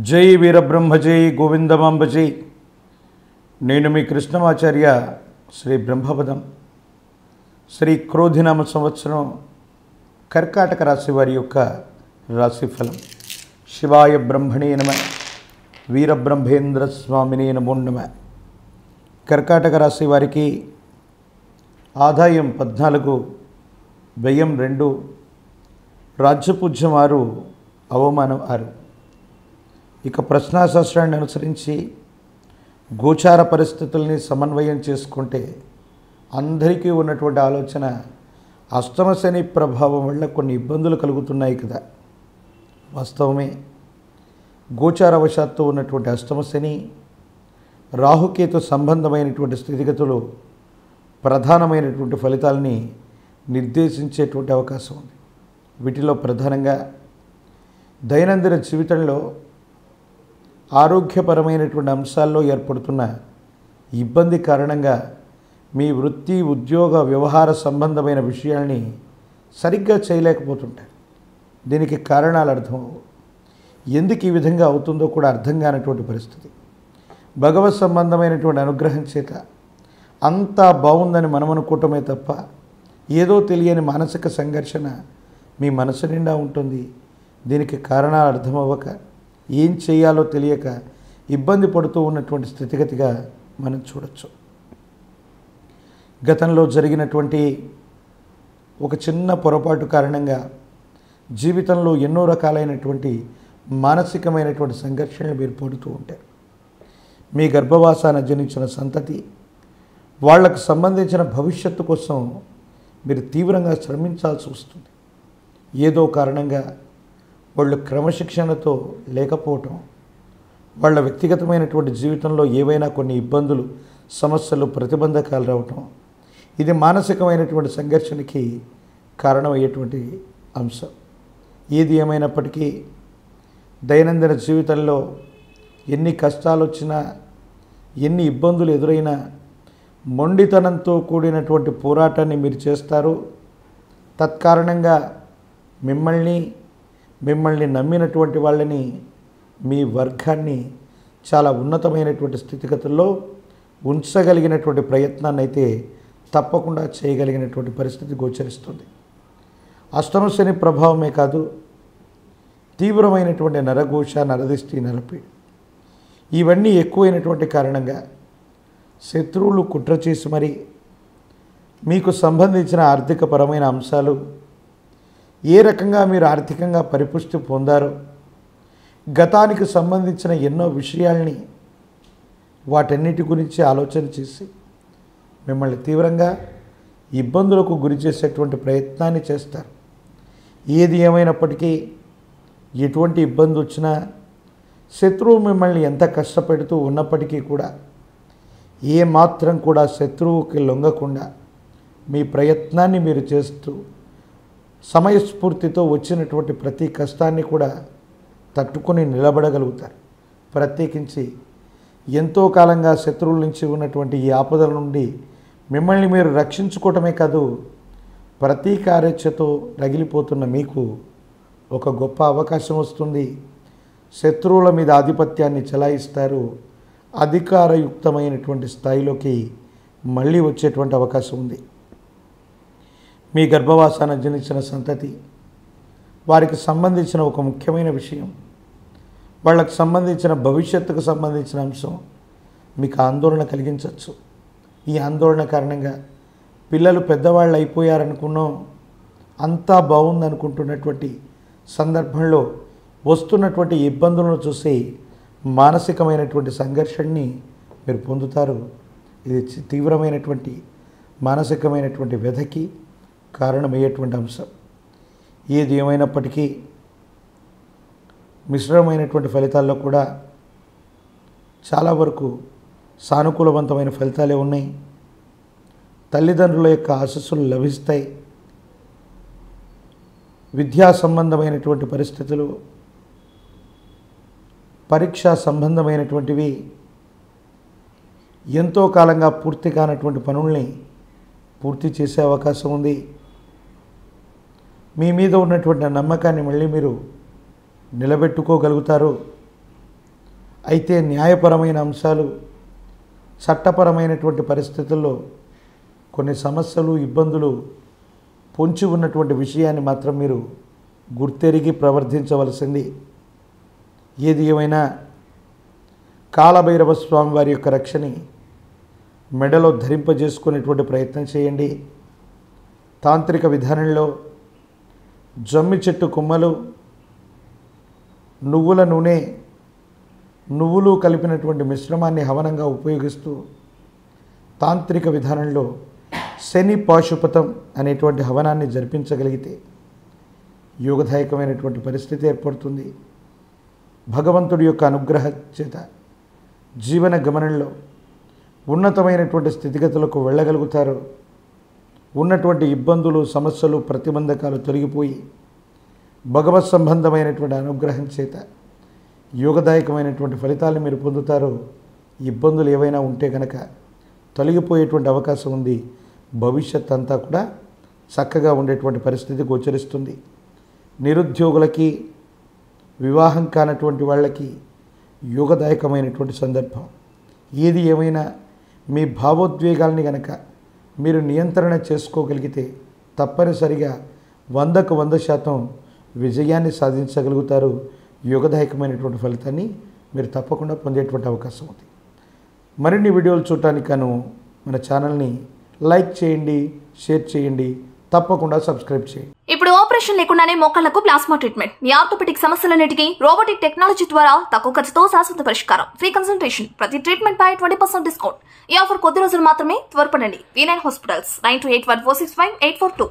జై వీరబ్రహ్మ జై గోవిందమాంబ జై. నేను మీ కృష్ణమాచార్య. శ్రీ బ్రహ్మపదం. శ్రీ క్రోధినామ సంవత్సరం కర్కాటక రాశి వారి యొక్క రాశిఫలం. శివాయ బ్రహ్మణే నమ. వీరబ్రహ్మేంద్ర స్వామినే నమో నమ. కర్కాటక రాశి వారికి ఆదాయం 14, వ్యయం 2, రాజ్యపూజ్యం 6, అవమానం 6. ఇక ప్రశ్నాశాస్త్రాన్ని అనుసరించి గోచార పరిస్థితుల్ని సమన్వయం చేసుకుంటే అందరికీ ఉన్నటువంటి ఆలోచన అష్టమ శని ప్రభావం వల్ల కొన్ని ఇబ్బందులు కలుగుతున్నాయి కదా. వాస్తవమే. గోచారవశాత్తు ఉన్నటువంటి అష్టమ శని, రాహుకేతు సంబంధమైనటువంటి స్థితిగతులు ప్రధానమైనటువంటి ఫలితాలని నిర్దేశించేటువంటి అవకాశం ఉంది. వీటిలో ప్రధానంగా దైనందిన జీవితంలో ఆరోగ్యపరమైనటువంటి అంశాల్లో ఏర్పడుతున్న ఇబ్బంది కారణంగా మీ వృత్తి, ఉద్యోగ, వ్యవహార సంబంధమైన విషయాల్ని సరిగ్గా చేయలేకపోతుంటారు. దీనికి కారణాలు అర్థం, ఎందుకు ఈ విధంగా అవుతుందో కూడా అర్థం కానటువంటి పరిస్థితి. భగవత్ సంబంధమైనటువంటి అనుగ్రహం చేత అంతా బాగుందని మనం అనుకోవటమే తప్ప ఏదో తెలియని మానసిక సంఘర్షణ మీ మనసు నిండా ఉంటుంది. దీనికి కారణాలు అర్థమవ్వక ఏం చేయాలో తెలియక ఇబ్బంది పడుతూ ఉన్నటువంటి స్థితిగతిగా మనం చూడొచ్చు. గతంలో జరిగినటువంటి ఒక చిన్న పొరపాటు కారణంగా జీవితంలో ఎన్నో రకాలైనటువంటి మానసికమైనటువంటి సంఘర్షణలు మీరు పడుతూ ఉంటారు. మీ గర్భవాసాన జనించిన సంతతి, వాళ్లకు సంబంధించిన భవిష్యత్తు కోసం మీరు తీవ్రంగా శ్రమించాల్సి వస్తుంది. ఏదో కారణంగా వాళ్ళు క్రమశిక్షణతో లేకపోవటం, వాళ్ళ వ్యక్తిగతమైనటువంటి జీవితంలో ఏవైనా కొన్ని ఇబ్బందులు, సమస్యలు, ప్రతిబంధకాలు రావటం, ఇది మానసికమైనటువంటి సంఘర్షణకి కారణమయ్యేటువంటి అంశం. ఏది ఏమైనప్పటికీ దైనందిన జీవితంలో ఎన్ని కష్టాలు వచ్చినా, ఎన్ని ఇబ్బందులు ఎదురైనా మొండితనంతో కూడినటువంటి పోరాటాన్ని మీరు చేస్తారు. తత్కారణంగా మిమ్మల్ని నమ్మినటువంటి వాళ్ళని, మీ వర్గాన్ని చాలా ఉన్నతమైనటువంటి స్థితిగతుల్లో ఉంచగలిగినటువంటి ప్రయత్నాన్ని అయితే తప్పకుండా చేయగలిగినటువంటి పరిస్థితి గోచరిస్తుంది. అష్టమ శని ప్రభావమే కాదు, తీవ్రమైనటువంటి నరఘోష, నరదిష్టి, నరపీడి ఇవన్నీ ఎక్కువైనటువంటి కారణంగా శత్రువులు కుట్ర చేసి మరి మీకు సంబంధించిన ఆర్థికపరమైన అంశాలు, ఏ రకంగా మీరు ఆర్థికంగా పరిపుష్టి పొందారో, గతానికి సంబంధించిన ఎన్నో విషయాల్ని, వాటన్నిటి గురించి ఆలోచన చేసి మిమ్మల్ని తీవ్రంగా ఇబ్బందులకు గురి చేసేటువంటి ప్రయత్నాన్ని చేస్తారు. ఏది ఏమైనప్పటికీ ఎటువంటి ఇబ్బంది వచ్చినా, శత్రువు మిమ్మల్ని ఎంత కష్టపెడుతూ ఉన్నప్పటికీ కూడా ఏ మాత్రం కూడా శత్రువుకి లొంగకుండా మీ ప్రయత్నాన్ని మీరు చేస్తూ సమయస్ఫూర్తితో వచ్చినటువంటి ప్రతి కష్టాన్ని కూడా తట్టుకొని నిలబడగలుగుతారు. ప్రత్యేకించి ఎంతో కాలంగా శత్రువుల నుంచి ఉన్నటువంటి ఈ ఆపదల నుండి మిమ్మల్ని మీరు రక్షించుకోవటమే కాదు, ప్రతీకారేచ్ఛతో రగిలిపోతున్న మీకు ఒక గొప్ప అవకాశం వస్తుంది. శత్రువుల మీద ఆధిపత్యాన్ని చెలాయిస్తారు. అధికారయుక్తమైనటువంటి స్థాయిలోకి మళ్ళీ వచ్చేటువంటి అవకాశం ఉంది. మీ గర్భవాసాన జనించిన సంతతి, వారికి సంబంధించిన ఒక ముఖ్యమైన విషయం, వాళ్ళకు సంబంధించిన భవిష్యత్తుకు సంబంధించిన అంశం మీకు ఆందోళన కలిగించవచ్చు. ఈ ఆందోళన కారణంగా పిల్లలు పెద్దవాళ్ళు అయిపోయారనుకున్నాం, అంతా బాగుందనుకుంటున్నటువంటి సందర్భంలో వస్తున్నటువంటి ఇబ్బందులను చూసి మానసికమైనటువంటి సంఘర్షణని మీరు పొందుతారు. ఇది తీవ్రమైనటువంటి మానసికమైనటువంటి వ్యధకి కారణమయ్యేటువంటి అంశం. ఏది ఏమైనప్పటికీ మిశ్రమమైనటువంటి ఫలితాల్లో కూడా చాలా వరకు సానుకూలవంతమైన ఫలితాలే ఉన్నాయి. తల్లిదండ్రుల యొక్క ఆశీస్సులు లభిస్తాయి. విద్యా సంబంధమైనటువంటి పరిస్థితులు, పరీక్షా సంబంధమైనటువంటివి, ఎంతో కాలంగా పూర్తి కానటువంటి పనుల్ని పూర్తి చేసే అవకాశం ఉంది. మీ మీద ఉన్నటువంటి నమ్మకాన్ని మళ్ళీ మీరు నిలబెట్టుకోగలుగుతారు. అయితే న్యాయపరమైన అంశాలు, చట్టపరమైనటువంటి పరిస్థితుల్లో కొన్ని సమస్యలు, ఇబ్బందులు పొంచి ఉన్నటువంటి విషయాన్ని మాత్రం మీరు గుర్తెరిగి ప్రవర్తించవలసింది. ఏది ఏమైనా కాలభైరవ స్వామి వారి యొక్క రక్షని మెడలో ధరింపజేసుకునేటువంటి ప్రయత్నం చేయండి. తాంత్రిక విధానంలో జమ్మి చెట్టు కొమ్మలు, నువ్వుల నూనె, నువ్వులు కలిపినటువంటి మిశ్రమాన్ని హవనంగా ఉపయోగిస్తూ తాంత్రిక విధానంలో శని పాశుపతం అనేటువంటి హవనాన్ని జరిపించగలిగితే యోగదాయకమైనటువంటి పరిస్థితి ఏర్పడుతుంది. భగవంతుడి యొక్క అనుగ్రహ చేత జీవన గమనంలో ఉన్నతమైనటువంటి స్థితిగతులకు వెళ్ళగలుగుతారు. ఉన్నటువంటి ఇబ్బందులు, సమస్యలు, ప్రతిబంధకాలు తొలగిపోయి భగవత్ సంబంధమైనటువంటి అనుగ్రహం చేత యోగదాయకమైనటువంటి ఫలితాలను మీరు పొందుతారు. ఇబ్బందులు ఏవైనా ఉంటే కనుక తొలగిపోయేటువంటి అవకాశం ఉంది. భవిష్యత్ అంతా కూడా చక్కగా ఉండేటువంటి పరిస్థితి గోచరిస్తుంది. నిరుద్యోగులకి, వివాహం కానటువంటి వాళ్ళకి యోగదాయకమైనటువంటి సందర్భం. ఏది ఏమైనా మీ భావోద్వేగాల్ని కనుక మీరు నియంత్రణ చేసుకోగలిగితే తప్పనిసరిగా 100కు 100% విజయాన్ని సాధించగలుగుతారు. యోగదాయకమైనటువంటి ఫలితాన్ని మీరు తప్పకుండా పొందేటువంటి అవకాశం ఉంది. మరిన్ని వీడియోలు చూడటానికి గాను మన ఛానల్ని లైక్ చేయండి, షేర్ చేయండి, తప్పకుండా సబ్స్క్రైబ్ చేయండి. ఇప్పుడు ఆపరేషన్ లేకుండానే మోకాళ్లకు ప్లాస్మా ట్రీట్మెంట్. మీ ఆర్థోపెడిక్ సమస్యలన్నిటికీ రోబోటిక్ టెక్నాలజీ ద్వారా తక్కువ ఖర్చుతో శాశ్వత పరిష్కారం. Free consultation. ప్రతి ట్రీట్మెంట్ పై 20% డిస్కౌంట్. ఈ ఆఫర్ కొద్ది రోజులు మాత్రమే. త్వరపడండి. V9 hospitals 9281465842.